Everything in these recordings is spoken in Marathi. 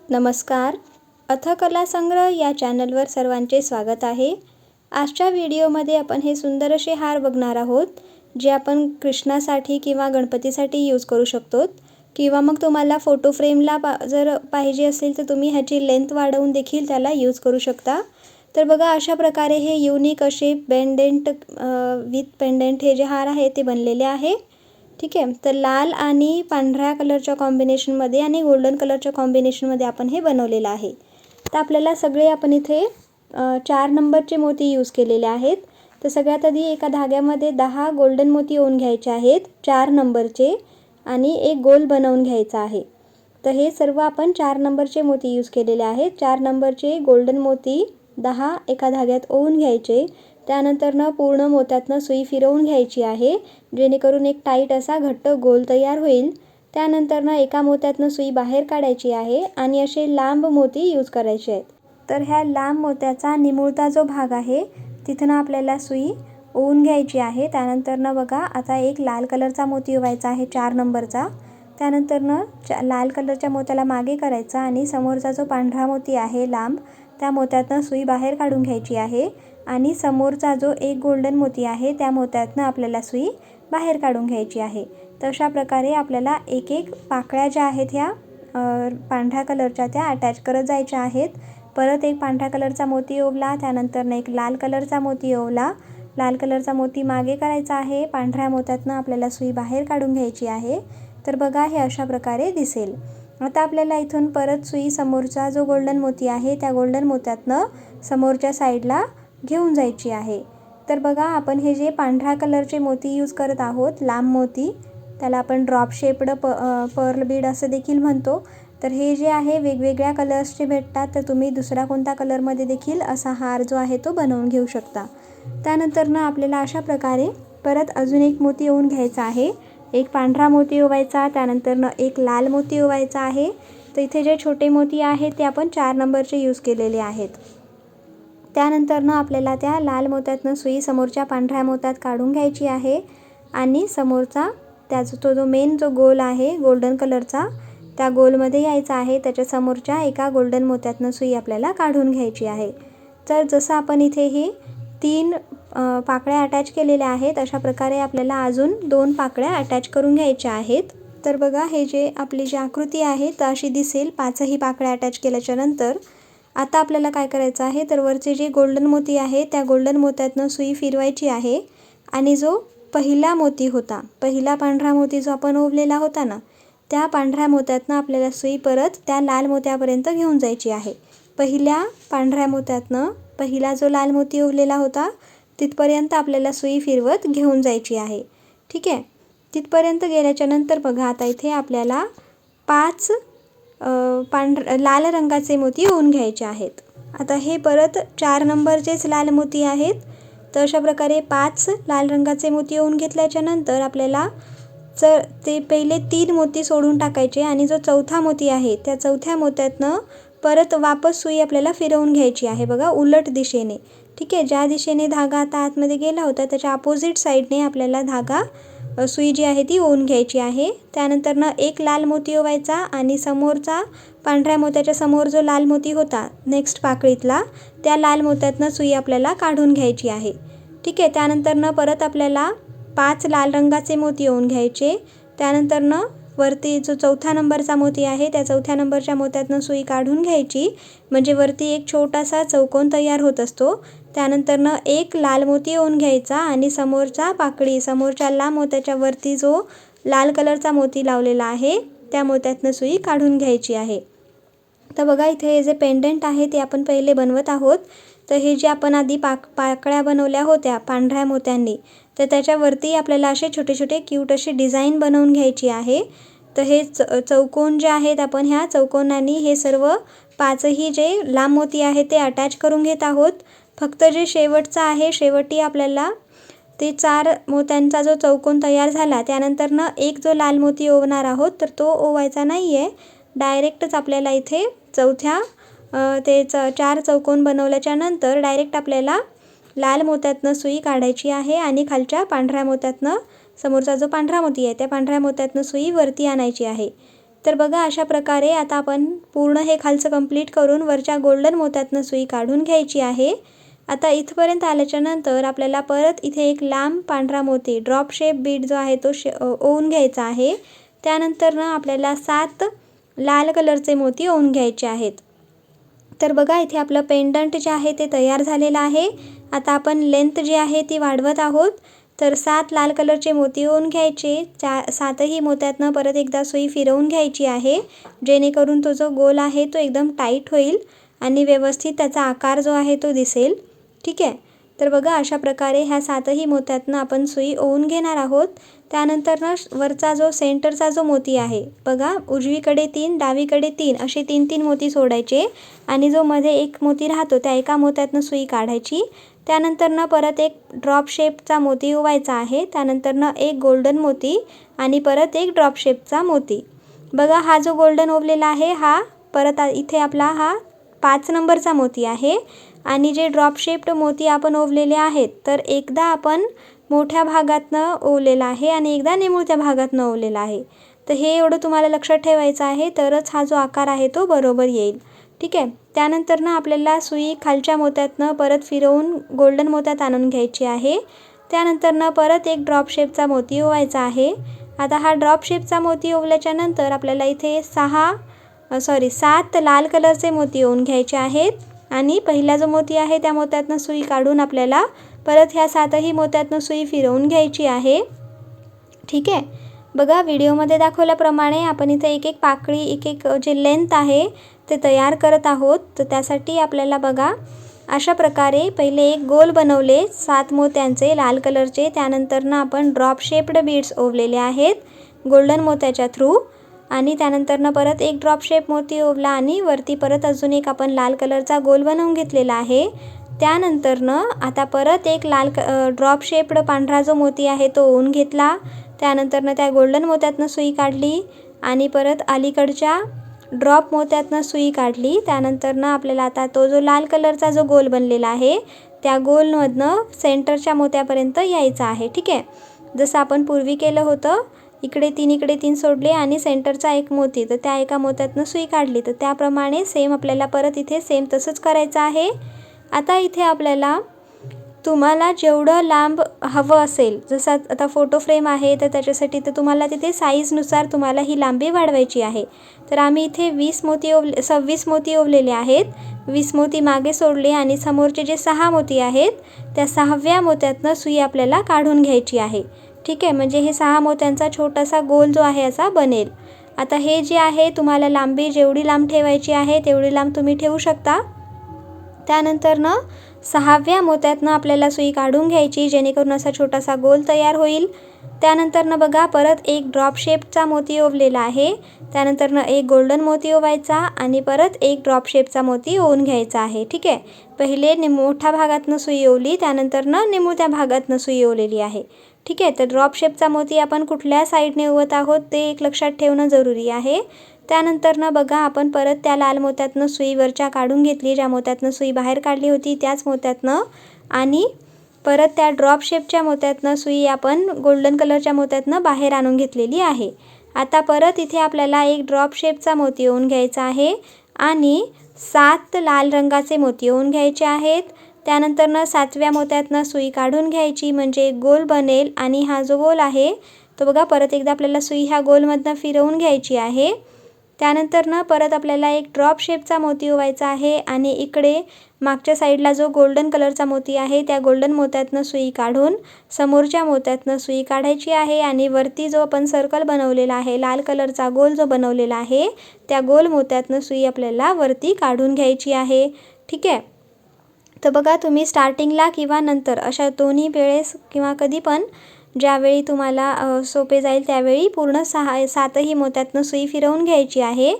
नमस्कार. कला संग्रह या चॅनलवर सर्वांचे स्वागत आहे. आजच्या व्हिडिओमध्ये आपण हे सुंदर असे हार बघणार आहोत, जे आपण कृष्णासाठी किंवा गणपतीसाठी यूज करू शकतो किंवा मग तुम्हाला फोटो फ्रेमला जर पाहिजे असेल तर तुम्ही ह्याची लेंथ वाढवून देखील त्याला यूज करू शकता. तर बघा, अशा प्रकारे हे युनिक असे पेंडेंट विथ पेंडेंट हे जे हार आहे ते बनलेले आहे. ठीक आहे. तर लाल आणि पांढऱ्या कलरच्या कॉम्बिनेशनमध्ये आणि गोल्डन कलरच्या कॉम्बिनेशनमध्ये आपण हे बनवलेलं आहे. तर आपल्याला सगळे आपण इथे 4 नंबरचे मोती यूज केलेले आहेत. तर सगळ्यात आधी एका धाग्यामध्ये 10 गोल्डन मोती ओवून घ्यायचे आहेत 4 नंबरचे आणि एक गोल बनवून घ्यायचा आहे. तर हे सर्व आपण 4 नंबरचे मोती यूज केलेले आहेत. 4 नंबरचे गोल्डन मोती 10 एका धाग्यात ओवून घ्यायचे. त्यानंतर पूर्ण मोत्यातनं सुई फिरवून घ्यायची आहे, जेणेकरून एक टाईट असा घट्ट गोल तयार होईल. त्यानंतर एका मोत्यातनं सुई बाहेर काढायची आहे आणि असे लांब मोती यूज करायचे आहेत. तर ह्या लांब मोत्याचा निमुळता जो भाग आहे तिथनं आपल्याला सुई ओवून घ्यायची आहे. त्यानंतर बघा, आता एक लाल कलरचा मोती ओवायचा आहे 4 नंबरचा. त्यानंतर लाल कलरच्या मोत्याला मागे करायचा आणि समोरचा जो पांढरा मोती आहे लांब, त्या मोत्यातनं सुई बाहेर काढून घ्यायची आहे आणि समोरचा जो एक गोल्डन मोती आहे त्या मोत्यातनं आपल्याला सुई बाहेर काढून घ्यायची आहे. तर अशा प्रकारे आपल्याला एक एक पाकळ्या ज्या आहेत ह्या पांढऱ्या कलरच्या त्या अटॅच करत जायच्या आहेत. परत एक पांढऱ्या कलरचा मोती ओवला, त्यानंतर एक लाल कलरचा मोती ओवला. लाल कलरचा मोती मागे करायचा आहे, पांढऱ्या मोत्यातनं आपल्याला सुई बाहेर काढून घ्यायची आहे. तर बघा, हे अशा प्रकारे दिसेल. आता आपल्याला इथून परत सुई समोरचा जो गोल्डन मोती आहे त्या गोल्डन मोत्यातनं समोरच्या साईडला घेऊन जायची आहे. तर बघा, आपण हे जे पांढऱ्या कलरचे मोती यूज करत आहोत, लांब मोती, त्याला आपण ड्रॉप शेप्ड पर्ल बीड असं देखील म्हणतो. तर हे जे आहे वेगवेगळ्या कलर्सचे भेटतात, तर तुम्ही दुसरा कोणता कलरमध्ये देखील असा हार जो आहे तो बनवून घेऊ शकता. त्यानंतर आपल्याला अशा प्रकारे परत अजून एक मोती ओवून घ्यायचा आहे. एक पांढरा मोती ओवायचा, त्यानंतर एक लाल मोती ओवायचा आहे. तर इथे जे छोटे मोती आहेत ते आपण 4 नंबरचे यूज केलेले आहेत. त्यानंतर आपल्याला त्या लाल मोत्यातनं सुई समोरच्या पांढऱ्या मोत्यात काढून घ्यायची आहे आणि समोरचा त्याचा तो जो मेन जो गोल आहे गोल्डन कलरचा, त्या गोलमध्ये यायचा आहे. त्याच्या समोरच्या एका गोल्डन मोत्यातनं सुई आपल्याला काढून घ्यायची आहे. तर जसं आपण इथे हे 3 पाकळ्या अटॅच केलेल्या आहेत, अशा प्रकारे आपल्याला अजून 2 पाकळ्या अटॅच करून घ्यायच्या आहेत. तर बघा, हे जे आपली जी आकृती आहे तर अशी दिसेल 5ही पाकळ्या अटॅच केल्याच्या नंतर. आता आपल्याला काय करायचं आहे, तर वरचे जे गोल्डन मोती आहे त्या गोल्डन मोत्यातनं सुई फिरवायची आहे आणि जो पहिला मोती होता, पहिला पांढरा मोती जो आपण ओवलेला होता ना, त्या पांढऱ्या मोत्यातनं आपल्याला सुई परत त्या लाल मोत्यापर्यंत घेऊन जायची आहे. पहिल्या पांढऱ्या मोत्यातनं पहिला जो लाल मोती ओवलेला होता तिथपर्यंत आपल्याला सुई फिरवत घेऊन जायची आहे. ठीक आहे. तिथपर्यंत गेल्याच्या नंतर बघा, आता इथे आपल्याला 5 लाल रंगाचे मोती ओवून घ्यायचे आहेत. आता हे परत 4 नंबरचेच लाल मोती आहेत. तर अशा प्रकारे 5 लाल रंगाचे मोती ओवून घेतल्याच्या नंतर आपल्याला ते पहिले 3 मोती सोडून टाकायचे आणि जो चौथा मोती आहे त्या चौथ्या मोत्यातनं परत वापस सुई आपल्याला फिरवून घ्यायची आहे. बघा, उलट दिशेने. ठीक आहे. ज्या दिशेने धागा आता आतमध्ये गेला होता त्याच्या अपोजिट साईडने आपल्याला सुई जी आहे ती ओवून घ्यायची आहे. त्यानंतर एक लाल मोती ओवायचा आणि समोरचा पांढऱ्या मोत्याच्या समोर जो लाल मोती होता नेक्स्ट पाकळीतला, त्या लाल मोत्यातनं सुई आपल्याला काढून घ्यायची आहे. ठीक आहे. त्यानंतर परत आपल्याला 5 लाल रंगाचे मोती ओवून घ्यायचे. त्यानंतर वरती जो चौथा नंबरचा मोती आहे त्या चौथ्या नंबरच्या मोत्यातनं सुई काढून घ्यायची, म्हणजे वरती एक छोटासा चौकोन तयार होत असतो. त्यानंतर एक लाल मोती ओवून घ्यायचा आणि समोरच्या लांब मोत्याच्या वरती जो लाल कलरचा मोती लावलेला आहे त्या मोत्यातनं सुई काढून घ्यायची आहे. तर बघा, इथे हे जे पेंडंट आहे ते आपण पहिले बनवत आहोत. तर हे जे आपण आधी पाकळ्या बनवल्या होत्या पांढऱ्या मोत्यांनी, तर त्याच्यावरती आपल्याला असे छोटे छोटे क्यूट अशी डिझाईन बनवून घ्यायची आहे. तर हे चौकोन जे आहेत आपण ह्या चौकोनांनी हे सर्व 5ही जे लांब मोती आहेत ते अटॅच करून घेत आहोत. फक्त जे शेवटचा आहे, शेवटी आपल्याला ते 4 मोत्यांचा जो चौकोन तयार झाला त्यानंतर एक जो लाल मोती ओवणार आहोत तर तो ओवायचा नाही आहे. डायरेक्टच आपल्याला इथे चौथ्या 4 चौकोन बनवल्याच्या नंतर डायरेक्ट आपल्याला लाल मोत्यातनं सुई काढायची आहे आणि खालच्या पांढऱ्या मोत्यातनं समोरचा जो पांढरा मोती आहे त्या पांढऱ्या मोत्यातनं सुई वरती आणायची आहे. तर बघा अशा प्रकारे आता आपण पूर्ण हे खालचं कंप्लीट करून वरच्या गोल्डन मोत्यातनं सुई काढून घ्यायची आहे। आता इथपर्यंत आल्याच्यानंतर आपल्याला परत इथे एक लांब पांढरा मोती ड्रॉप शेप बीड जो आहे तो ओवून घ्यायचा आहे। त्यानंतर ना आपल्याला 7 लाल कलरचे मोती ओवून घ्यायचे आहेत। तर बघा इथे आपलं पेंडंट जे आहे ते तयार झालेलं आहे। आता आपण लेंथ जी आहे ती वाढवत आहोत। तर 7 लाल कलरचे मोती ओवून घ्यायचे। 7ही मोत्यातनं परत एकदा सुई फिरवून घ्यायची आहे, जेणेकरून तो जो गोल आहे तो एकदम टाईट होईल आणि व्यवस्थित त्याचा आकार जो आहे तो दिसेल। ठीक आहे, तर बघा अशा प्रकारे ह्या 7ही मोत्यातनं आपण सुई ओवून घेणार आहोत। त्यानंतर ना वरचा जो सेंटरचा जो मोती आहे बघा, उजवीकडे 3 डावीकडे 3 असे 3-3 मोती सोडायचे आणि जो मध्ये एक मोती राहतो त्या एका मोत्यातनं सुई काढायची। त्यानंतर ना परत एक ड्रॉप शेपचा मोती ओवायचा आहे। त्यानंतर ना एक गोल्डन मोती आणि परत एक ड्रॉप शेपचा मोती। बघा हा जो गोल्डन ओवलेला आहे हा परत इथे आपला हा 5 नंबरचा मोती आहे आणि जे ड्रॉप शेप्ड मोती आपण ओवलेले आहेत तर एकदा आपण मोठ्या भागातनं ओवलेला आहे आणि एकदा निमुळत्या भागातनं ओवलेला आहे। तर हे एवढं तुम्हाला लक्षात ठेवायचं आहे, तरच हा जो आकार आहे तो बरोबर येईल। ठीक आहे, त्यानंतर ना आपल्याला सुई खालच्या मोत्यातनं परत फिरवून गोल्डन मोत्यात आणून घ्यायची आहे। त्यानंतर ना परत एक ड्रॉप शेपचा मोती ओवायचा आहे। आता हा ड्रॉप शेपचा मोती ओवल्याच्या नंतर आपल्याला इथे 7 लाल कलरचे मोती ओवून घ्यायचे आहेत आणि पहिला जो मोती आहे त्या मोत्यातनं सुई काढून आपल्याला परत ह्या 7ही मोत्यातनं सुई फिरवून घ्यायची आहे। ठीक आहे, बघा व्हिडिओमध्ये दाखवल्याप्रमाणे आपण इथे एक एक पाकळी एक जे लेंथ आहे ते तयार करत आहोत। तर त्यासाठी आपल्याला बघा अशा प्रकारे पहिले एक गोल बनवले 7 मोत्यांचे लाल कलरचे। त्यानंतर ना आपण ड्रॉप शेप्ड बीड्स ओवलेले आहेत गोल्डन मोत्याच्या थ्रू आणि त्यानंतर ना परत एक ड्रॉप शेप मोती ओवला आणि वरती परत अजून एक आपण लाल कलरचा गोल बनवून घेतलेला आहे। त्यानंतर ना आता परत एक ड्रॉप शेप्ड पांढरा जो मोती आहे तो ओवून घेतला। त्यानंतर ना त्या गोल्डन मोत्यातनं सुई काढली आणि परत अलीकडच्या ड्रॉप मोत्यातनं सुई काढली। त्यानंतर ना आपल्याला आता तो जो लाल कलरचा जो गोल बनलेला आहे त्या गोलमधनं सेंटरच्या मोत्यापर्यंत यायचा आहे। ठीक आहे, जसं आपण पूर्वी केलं होतं, इकडे 3 सोडले आणि सेंटरचा एक मोती, तर त्या एका मोत्यातनं सुई काढली। तर त्याप्रमाणे सेम आपल्याला परत इथे सेम तसंच करायचं आहे। आता इथे आपल्याला तुम्हाला जेवढं लांब हवं असेल, जसं आता फोटो फ्रेम आहे तर त्याच्यासाठी तर तुम्हाला तिथे साईजनुसार तुम्हाला ही लांबी वाढवायची आहे। तर आम्ही इथे 26 मोती ओवलेले आहेत। 20 मोती मागे सोडले आणि समोरचे जे 6 मोती आहेत त्या 6व्या मोत्यातनं सुई आपल्याला काढून घ्यायची आहे। ठीक आहे, म्हणजे हे 6 मोत्यांचा छोटासा गोल जो आहे असा बनेल। आता हे जे आहे तुम्हाला लांबी जेवढी लांब ठेवायची आहे तेवढी लांब तुम्ही ठेवू शकता। त्यानंतर ना 6व्या मोत्यातनं आपल्याला सुई काढून घ्यायची, जेणेकरून असा छोटासा गोल तयार होईल। त्यानंतर ना बघा परत एक ड्रॉप शेपचा मोती ओवलेला आहे। त्यानंतर ना एक गोल्डन मोती ओवायचा आणि परत एक ड्रॉप शेपचा मोती ओवून घ्यायचा आहे। ठीक आहे, पहिले मोठ्या भागातनं सुई ओवली, त्यानंतर ना निमुळत्या भागातनं सुई ओवलेली आहे। ठीक आहे, तर ड्रॉप शेपचा मोती आपण कुठल्या साईडने ओवत आहोत ते एक लक्षात ठेवणं जरुरी आहे। त्यानंतर ना बघा आपण परत त्या लाल मोत्यातनं सुई वरच्या काढून घेतली, ज्या मोत्यातनं सुई बाहेर काढली होती त्याच मोत्यातनं, आणि परत त्या ड्रॉप शेपच्या मोत्यातनं सुई आपण गोल्डन कलरच्या मोत्यातनं बाहेर आणून घेतलेली आहे। आता परत इथे आपल्याला एक ड्रॉप शेपचा मोती ओवून घ्यायचा आहे आणि 7 लाल रंगाचे मोती ओवून घ्यायचे आहेत। त्यानंतर ना 7व्या मोत्यातनं सुई काढून घ्यायची, म्हणजे एक गोल बनेल आणि हा जो गोल आहे तो बघा परत एकदा आपल्याला सुई ह्या गोलमधनं फिरवून घ्यायची आहे। त्यानंतर ना परत आपल्याला एक ड्रॉप शेपचा मोती ओवायचा आहे आणि इकडे मागच्या साईडला जो गोल्डन कलरचा मोती आहे त्या गोल्डन मोत्यातनं सुई काढून समोरच्या मोत्यातनं सुई काढायची आहे आणि वरती जो आपण सर्कल बनवलेला आहे, लाल कलरचा गोल जो बनवलेला आहे त्या गोल मोत्यातनं सुई आपल्याला वरती काढून घ्यायची आहे। ठीक आहे, तर बघा तुम्ही स्टार्टिंगला किंवा नंतर अशा दोन्ही वेळेस किंवा कधी पण ज्यावेळी तुम्हाला सोपे जाईल त्यावेळी पूर्ण 7ही मोत्यातनं सुई फिरवून घ्यायची आहे।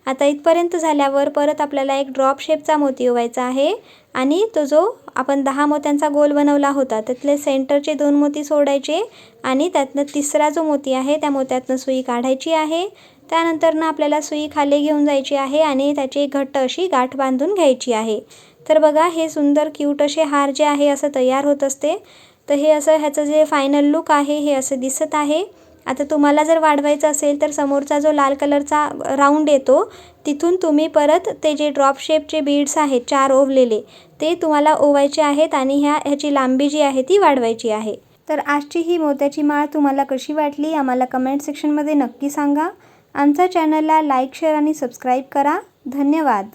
आता इथपर्यंत झाल्यावर परत आपल्याला एक ड्रॉप शेपचा मोती ओवायचा आहे आणि तो जो आपण 10 मोत्यांचा गोल बनवला होता त्यातले सेंटरचे 2 मोती सोडायचे आणि त्यातनं तिसरा जो मोती आहे त्या मोत्यातनं सुई काढायची आहे। त्यानंतर ना आपल्याला सुई खाली घेऊन जायची आहे आणि त्याची घट्ट अशी गाठ बांधून घ्यायची आहे। तर बघा हे सुंदर क्यूट असे हार जे आहे असं तयार होत असते। तर हे असं ह्याचं जे फायनल लुक आहे हे असं दिसत आहे। आता तुम्हाला जर वाढवायचं असेल तर समोरचा जो लाल कलरचा राऊंड येतो तिथून तुम्ही परत ते जे ड्रॉप शेपचे बीड्स आहेत 4 ओवलेले ते तुम्हाला ओवायचे आहेत आणि ह्याची लांबी जी आहे ती वाढवायची आहे. तर आजची ही मोत्याची माळ तुम्हाला कशी वाटली आम्हाला कमेंट सेक्शनमध्ये नक्की सांगा. आमच्या चॅनलला लाईक, शेअर आणि सबस्क्राईब करा. धन्यवाद.